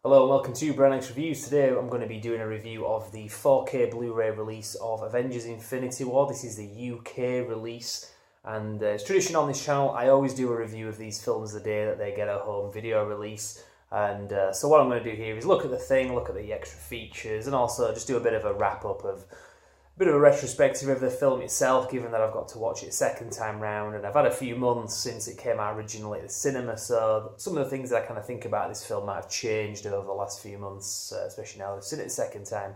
Hello and welcome to Brown's Reviews. Today I'm going to be doing a review of the 4K Blu-ray release of Avengers Infinity War. This is the UK release, and it's tradition on this channel. I always do a review of these films the day that they get a home video release. And so what I'm going to do here is look at the thing, look at the extra features, and also just do a bit of a wrap-up of a bit of a retrospective of the film itself, given that I've got to watch it a second time round, and I've had a few months since it came out originally at the cinema, so some of the things that I kind of think about this film might have changed over the last few months, especially now that I've seen it a second time.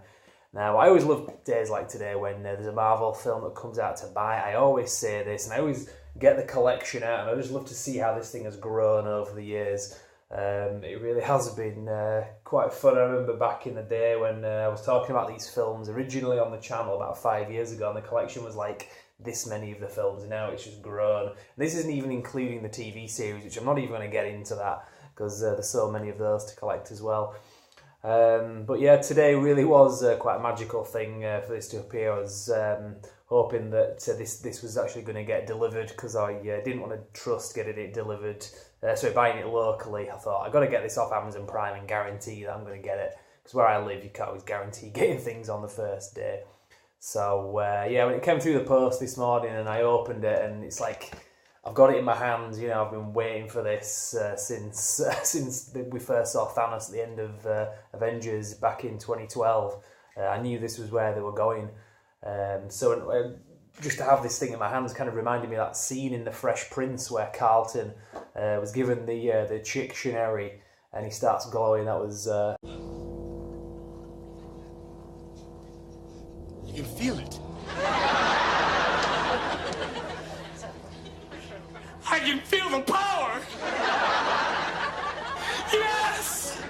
Now, I always love days like today when there's a Marvel film that comes out to buy. I always say this, and I always get the collection out, and I just love to see how this thing has grown over the years. It really has been quite fun. I remember back in the day when I was talking about these films originally on the channel about 5 years ago, and the collection was like this many of the films, and now it's just grown. This isn't even including the TV series, which I'm not even going to get into that because there's so many of those to collect as well. But yeah, today really was quite a magical thing for this to appear. I was hoping that this was actually going to get delivered, because I didn't want to trust getting it delivered. So buying it locally, I thought I've got to get this off Amazon Prime and guarantee that I'm going to get it, because where I live you can't always guarantee getting things on the first day. So yeah, when it came through the post this morning and I opened it, and it's like I've got it in my hands. You know, I've been waiting for this since we first saw Thanos at the end of Avengers back in 2012. I knew this was where they were going. So just to have this thing in my hands kind of reminded me of that scene in The Fresh Prince where Carlton was given the Chictionary and he starts glowing. That was... You can feel it. I can feel the power! Yes!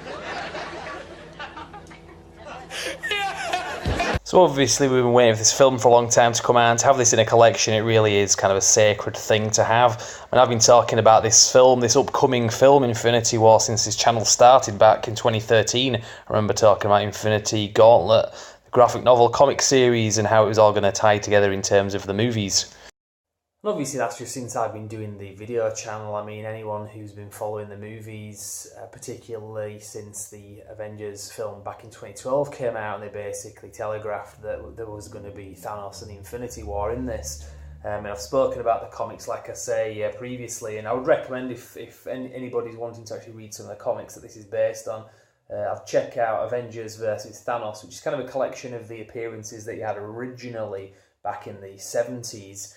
So obviously we've been waiting for this film for a long time to come out, and to have this in a collection, it really is kind of a sacred thing to have. I mean, I've been talking about this film, this upcoming film, Infinity War, since this channel started back in 2013. I remember talking about Infinity Gauntlet, the graphic novel comic series, and how it was all going to tie together in terms of the movies. And obviously that's just since I've been doing the video channel. I mean, anyone who's been following the movies, particularly since the Avengers film back in 2012 came out, and they basically telegraphed that there was going to be Thanos and the Infinity War in this. And I've spoken about the comics, like I say, previously, and I would recommend if anybody's wanting to actually read some of the comics that this is based on, I'll check out Avengers versus Thanos, which is kind of a collection of the appearances that you had originally back in the 70s.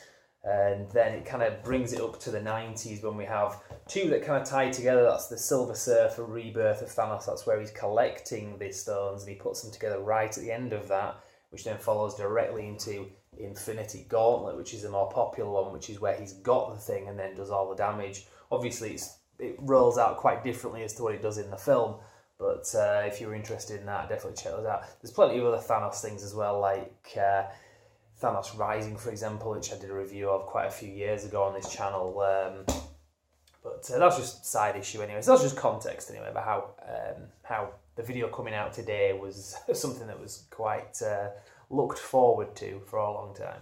And then it kind of brings it up to the 90s when we have two that kind of tie together. That's the Silver Surfer rebirth of Thanos. That's where he's collecting the stones and he puts them together right at the end of that, which then follows directly into Infinity Gauntlet, which is the more popular one, which is where he's got the thing and then does all the damage. Obviously, it rolls out quite differently as to what it does in the film, but if you're interested in that, definitely check those out. There's plenty of other Thanos things as well, like... Thanos Rising, for example, which I did a review of quite a few years ago on this channel. But that's just a side issue anyway. So that's just context anyway about how the video coming out today was something that was quite looked forward to for a long time.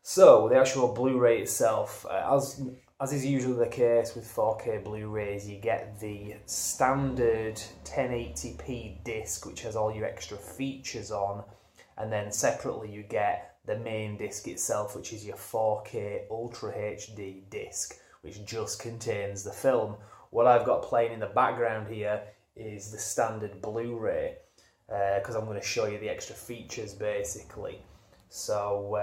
So the actual Blu-ray itself, as is usually the case with 4K Blu-rays, you get the standard 1080p disc, which has all your extra features on. And then separately you get the main disc itself, which is your 4K Ultra HD disc, which just contains the film. What I've got playing in the background here is the standard Blu-ray, because I'm going to show you the extra features basically. So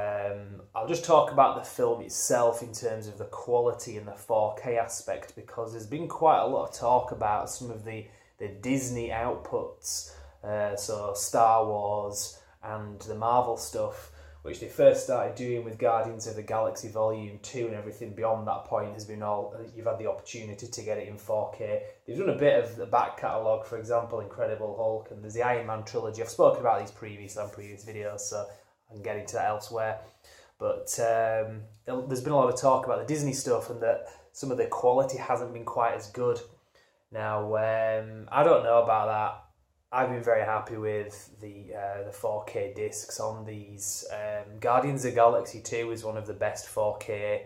I'll just talk about the film itself in terms of the quality and the 4K aspect, because there's been quite a lot of talk about some of the Disney outputs, so Star Wars and the Marvel stuff, which they first started doing with Guardians of the Galaxy Volume 2, and everything beyond that point has been all, you've had the opportunity to get it in 4K. They've done a bit of the back catalogue, for example, Incredible Hulk, and there's the Iron Man trilogy. I've spoken about these previously on previous videos, so I can get into that elsewhere. But there's been a lot of talk about the Disney stuff and that some of the quality hasn't been quite as good. Now, I don't know about that. I've been very happy with the 4K discs on these. Guardians of the Galaxy 2 is one of the best 4K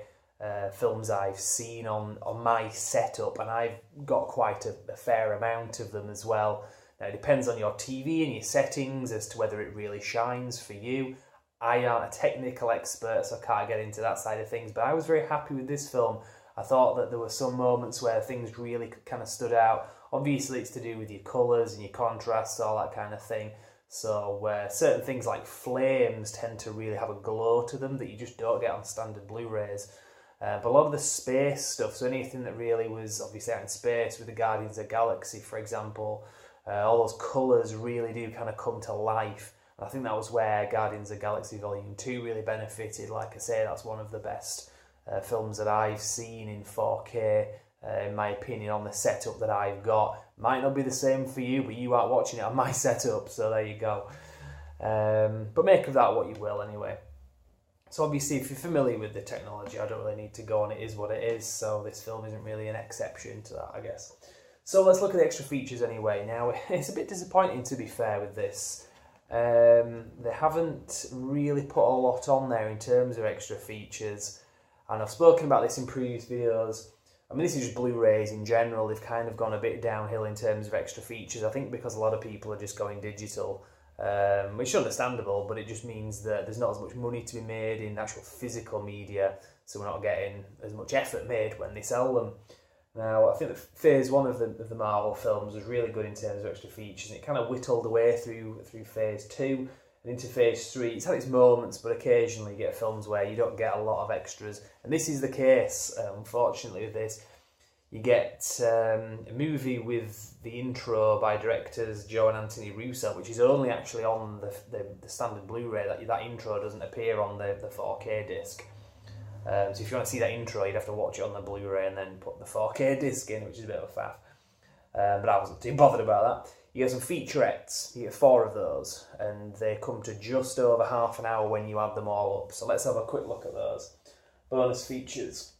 films I've seen on my setup, and I've got quite a fair amount of them as well. Now, it depends on your TV and your settings as to whether it really shines for you. I aren't a technical expert, so I can't get into that side of things, but I was very happy with this film. I thought that there were some moments where things really kind of stood out. Obviously, it's to do with your colours and your contrasts, all that kind of thing. So certain things like flames tend to really have a glow to them that you just don't get on standard Blu-rays. But a lot of the space stuff, so anything that really was obviously out in space with the Guardians of the Galaxy, for example, all those colours really do kind of come to life. And I think that was where Guardians of the Galaxy Volume 2 really benefited. Like I say, that's one of the best films that I've seen in 4K, in my opinion, on the setup that I've got. Might not be the same for you, but you aren't watching it on my setup, so there you go. But make of that what you will anyway. So obviously, if you're familiar with the technology, I don't really need to go on, it is what it is, so this film isn't really an exception to that, I guess. So let's look at the extra features anyway. Now, it's a bit disappointing, to be fair, with this. They haven't really put a lot on there in terms of extra features, and I've spoken about this in previous videos. I mean, this is just Blu-rays in general. They've kind of gone a bit downhill in terms of extra features. I think because a lot of people are just going digital, which is understandable, but it just means that there's not as much money to be made in actual physical media, so we're not getting as much effort made when they sell them. Now, I think that Phase 1 of the Marvel films was really good in terms of extra features, and it kind of whittled away through Phase 2 and into Phase 3. It's had its moments, but occasionally you get films where you don't get a lot of extras, and this is the case, unfortunately, with this. You get a movie with the intro by directors Joe and Anthony Russo, which is only actually on the standard Blu-ray. That intro doesn't appear on the 4K disc. So if you want to see that intro, you'd have to watch it on the Blu-ray and then put the 4K disc in, which is a bit of a faff. But I wasn't too bothered about that. You get some featurettes, you get 4 of those, and they come to just over half an hour when you add them all up. So let's have a quick look at those. Bonus features.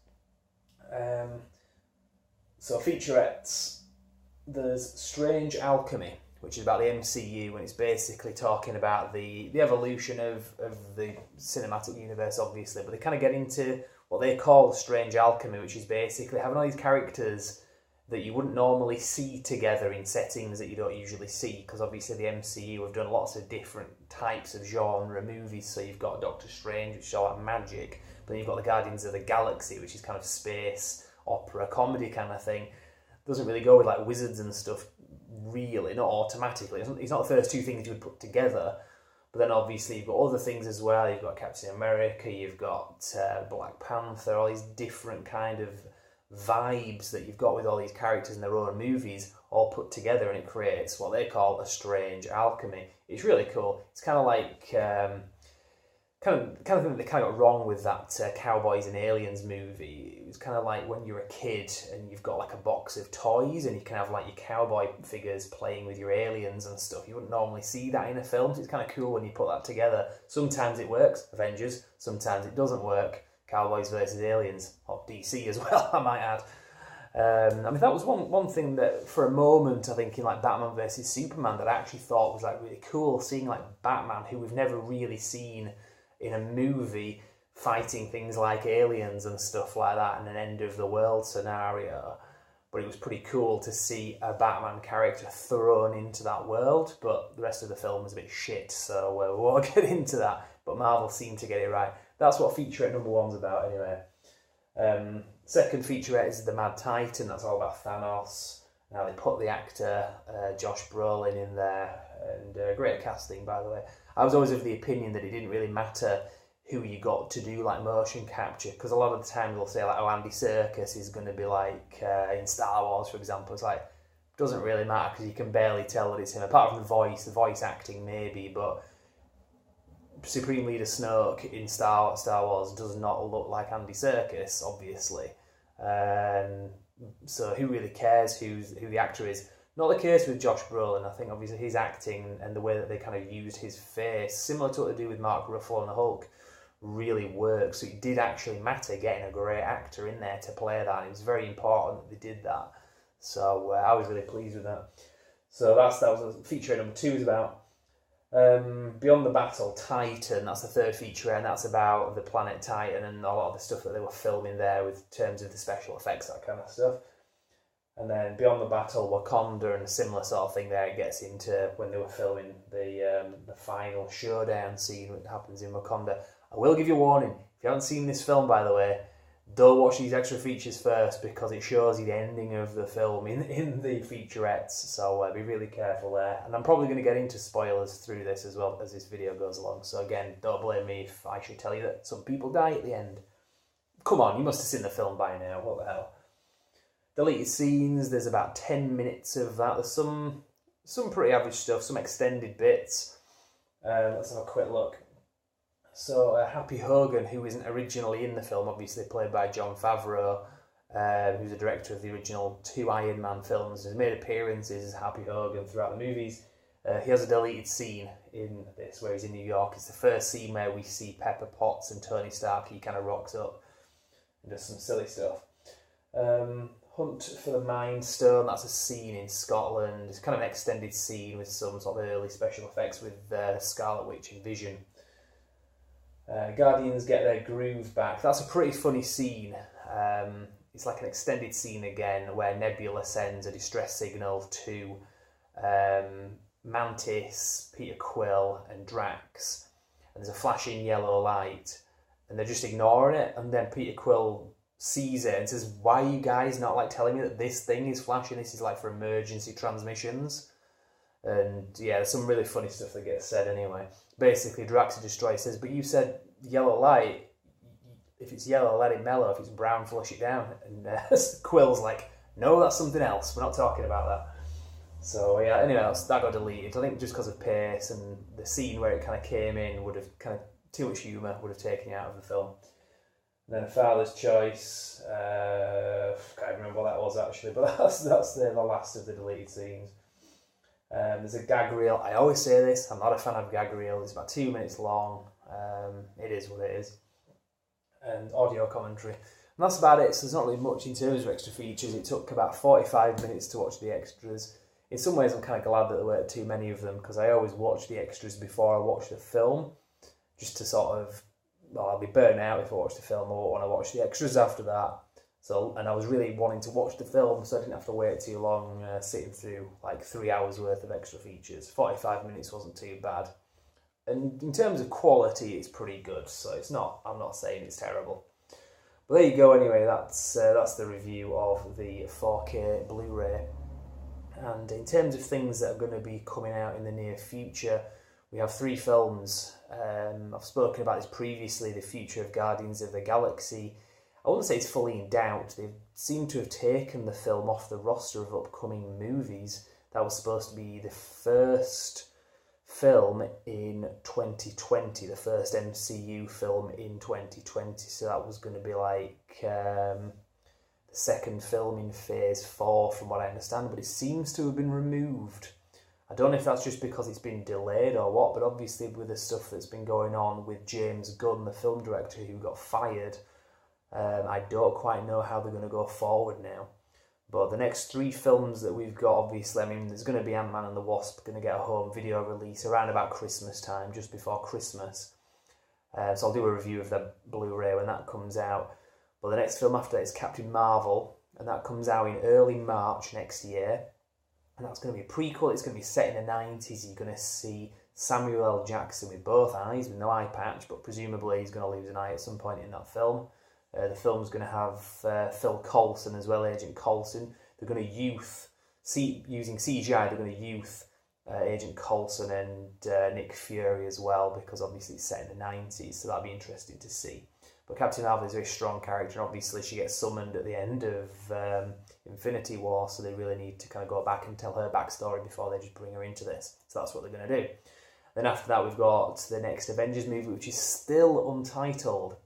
So featurettes, there's Strange Alchemy, which is about the MCU, and it's basically talking about the evolution of the cinematic universe, obviously, but they kind of get into what they call Strange Alchemy, which is basically having all these characters that you wouldn't normally see together in settings that you don't usually see, because obviously the MCU have done lots of different types of genre movies. So you've got Doctor Strange, which is all like magic, but then you've got the Guardians of the Galaxy, which is kind of space, opera, comedy kind of thing. Doesn't really go with like wizards and stuff, really, not automatically. It's not the first 2 things you would put together, but then obviously you've got other things as well. You've got Captain America, you've got Black Panther, all these different kind of vibes that you've got with all these characters in their own movies all put together, and it creates what they call a strange alchemy. It's really cool. It's kind of like kind of thing that they kind of got wrong with that Cowboys and Aliens movie. It was kind of like when you're a kid and you've got like a box of toys and you can have like your cowboy figures playing with your aliens and stuff. You wouldn't normally see that in a film, so it's kind of cool when you put that together. Sometimes it works, Avengers, sometimes it doesn't work, Cowboys versus Aliens, or DC as well, I might add. I mean, that was one thing that for a moment, I think in like Batman versus Superman, that I actually thought was like really cool, seeing like Batman, who we've never really seen in a movie, fighting things like aliens and stuff like that in an end of the world scenario. But it was pretty cool to see a Batman character thrown into that world, but the rest of the film was a bit shit, so we won't get into that. But Marvel seemed to get it right. That's what featurette number 1's about anyway. Second featurette is The Mad Titan. That's all about Thanos. Now they put the actor Josh Brolin in there, and great casting, by the way. I was always of the opinion that it didn't really matter who you got to do like motion capture, because a lot of the time they'll say like, oh, Andy Serkis is going to be like in Star Wars, for example. It's like, doesn't really matter because you can barely tell that it's him, apart from the voice acting maybe, but Supreme Leader Snoke in Star Wars does not look like Andy Serkis, obviously. So who really cares who the actor is? Not the case with Josh Brolin. I think obviously his acting and the way that they kind of used his face, similar to what they do with Mark Ruffalo and the Hulk, really works. So it did actually matter getting a great actor in there to play that. It was very important that they did that. So I was really pleased with that. So that was feature number 2 is about. Beyond the Battle, Titan, that's the third feature, and that's about the planet Titan and a lot of the stuff that they were filming there with terms of the special effects, that kind of stuff. And then Beyond the Battle, Wakanda, and a similar sort of thing there. It gets into when they were filming the final showdown scene that happens in Wakanda. I will give you a warning, if you haven't seen this film, by the way, don't watch these extra features first, because it shows you the ending of the film in the featurettes, so be really careful there. And I'm probably going to get into spoilers through this as well as this video goes along, so again, don't blame me if I should tell you that some people die at the end. Come on, you must have seen the film by now, what the hell. Deleted scenes, there's about 10 minutes of that. There's some pretty average stuff, some extended bits. Let's have a quick look. So Happy Hogan, who isn't originally in the film, obviously played by Jon Favreau, who's the director of the original 2 Iron Man films, has made appearances as Happy Hogan throughout the movies. He has a deleted scene in this where he's in New York. It's the first scene where we see Pepper Potts and Tony Stark. He kind of rocks up and does some silly stuff. Hunt for the Mind Stone, that's a scene in Scotland. It's kind of an extended scene with some sort of early special effects with Scarlet Witch and Vision. Guardians get their groove back. That's a pretty funny scene. It's like an extended scene again where Nebula sends a distress signal to Mantis, Peter Quill and Drax. And there's a flashing yellow light and they're just ignoring it, and then Peter Quill sees it and says, why are you guys not like telling me that this thing is flashing? This is like for emergency transmissions. And yeah, there's some really funny stuff that gets said anyway. Basically, Drax the Destroyer says, but you said yellow light. If it's yellow, let it mellow. If it's brown, flush it down. And Quill's like, no, that's something else. We're not talking about that. So yeah, anyway, that got deleted. I think just because of pace and the scene where it kind of came in would have kind of too much humour would have taken it out of the film. And then A Father's Choice. Can't remember what that was actually, but that's the last of the deleted scenes. There's a gag reel. I always say this, I'm not a fan of gag reel. It's about 2 minutes long. It is what it is. And audio commentary. And that's about it. So there's not really much in terms of extra features. It took about 45 minutes to watch the extras. In some ways, I'm kind of glad that there weren't too many of them, because I always watch the extras before I watch the film, just to sort of, well, I'll be burnt out if I watch the film. I won't want to watch the extras after that. So, and I was really wanting to watch the film, so I didn't have to wait too long, sitting through like 3 hours worth of extra features. 45 minutes wasn't too bad. And in terms of quality, it's pretty good. So it's not, I'm not saying it's terrible. But there you go anyway, that's the review of the 4K Blu-ray. And in terms of things that are going to be coming out in the near future, we have 3 films. I've spoken about this previously, the future of Guardians of the Galaxy. I wouldn't say it's fully in doubt. They seem to have taken the film off the roster of upcoming movies. That was supposed to be the first film in 2020, the first MCU film in 2020. So that was going to be like the second film in Phase 4, from what I understand. But it seems to have been removed. I don't know if that's just because it's been delayed or what, but obviously with the stuff that's been going on with James Gunn, the film director who got fired, I don't quite know how they're going to go forward now. But the next 3 films that we've got, obviously, I mean, there's going to be Ant-Man and the Wasp going to get a home video release around about Christmas time, just before Christmas. So I'll do a review of the Blu-ray when that comes out. But the next film after that is Captain Marvel, and that comes out in early March next year. And that's going to be a prequel. It's going to be set in the 90s. You're going to see Samuel L. Jackson with both eyes, with no eye patch, but presumably he's going to lose an eye at some point in that film. The film's going to have Phil Coulson as well, Agent Coulson. They're going to using CGI, they're going to youth Agent Coulson and Nick Fury as well, because obviously it's set in the 90s, so that'll be interesting to see. But Captain Marvel is a very strong character, and obviously she gets summoned at the end of Infinity War, so they really need to kind of go back and tell her backstory before they just bring her into this. So that's what they're going to do. Then after that, we've got the next Avengers movie, which is still untitled.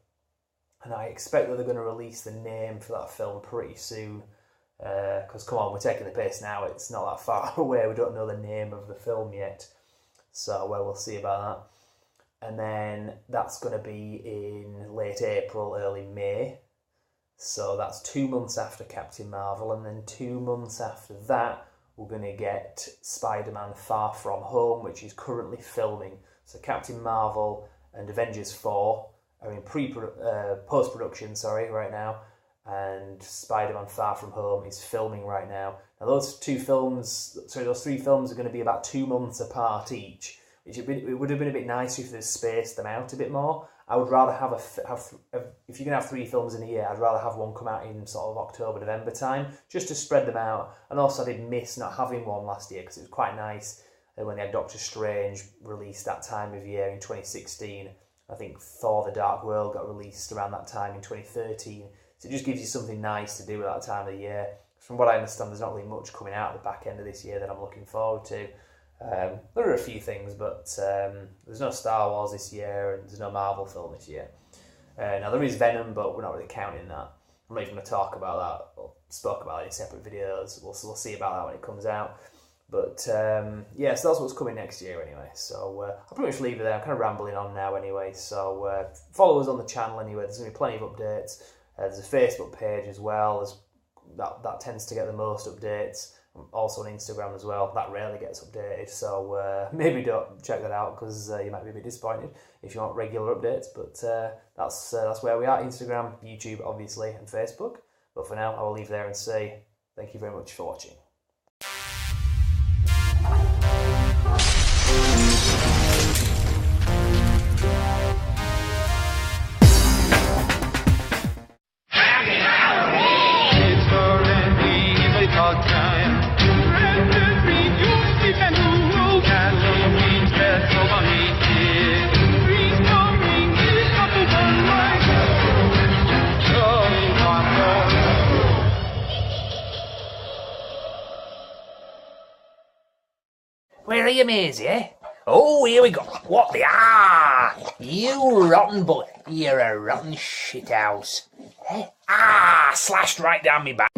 And I expect that they're going to release the name for that film pretty soon. Because, come on, we're taking the piss now. It's not that far away. We don't know the name of the film yet. So, well, we'll see about that. And then that's going to be in late April, early May. So that's 2 months after Captain Marvel. And then 2 months after that, we're going to get Spider-Man Far From Home, which is currently filming. So Captain Marvel and Avengers 4 are in post-production, right now, and Spider-Man Far From Home is filming right now. Now those three films are going to be about 2 months apart each, which it would have been a bit nicer if they'd spaced them out a bit more. I would rather if you're going to have 3 films in a year, I'd rather have one come out in sort of October, November time, just to spread them out. And also I did miss not having one last year, because it was quite nice when they had Doctor Strange released that time of year in 2016. I think Thor: The Dark World got released around that time in 2013. So it just gives you something nice to do at that time of the year. From what I understand, there's not really much coming out at the back end of this year that I'm looking forward to. There are a few things, but there's no Star Wars this year, and there's no Marvel film this year. Now there is Venom, but we're not really counting that. I'm not even going to talk about that, or spoke about it in separate videos. We'll see about that when it comes out. But yeah, so that's what's coming next year anyway. So I'll pretty much leave it there. I'm kind of rambling on now anyway. So follow us on the channel anyway. There's going to be plenty of updates. There's a Facebook page as well. That tends to get the most updates. Also on Instagram as well. That rarely gets updated. So maybe don't check that out, because you might be a bit disappointed if you want regular updates. But that's where we are. Instagram, YouTube obviously, and Facebook. But for now, I will leave there and say thank you very much for watching. Where are you, Maisie, eh? Oh, here we go. What the... You rotten boy. You're a rotten shithouse. Eh? Slashed right down me back.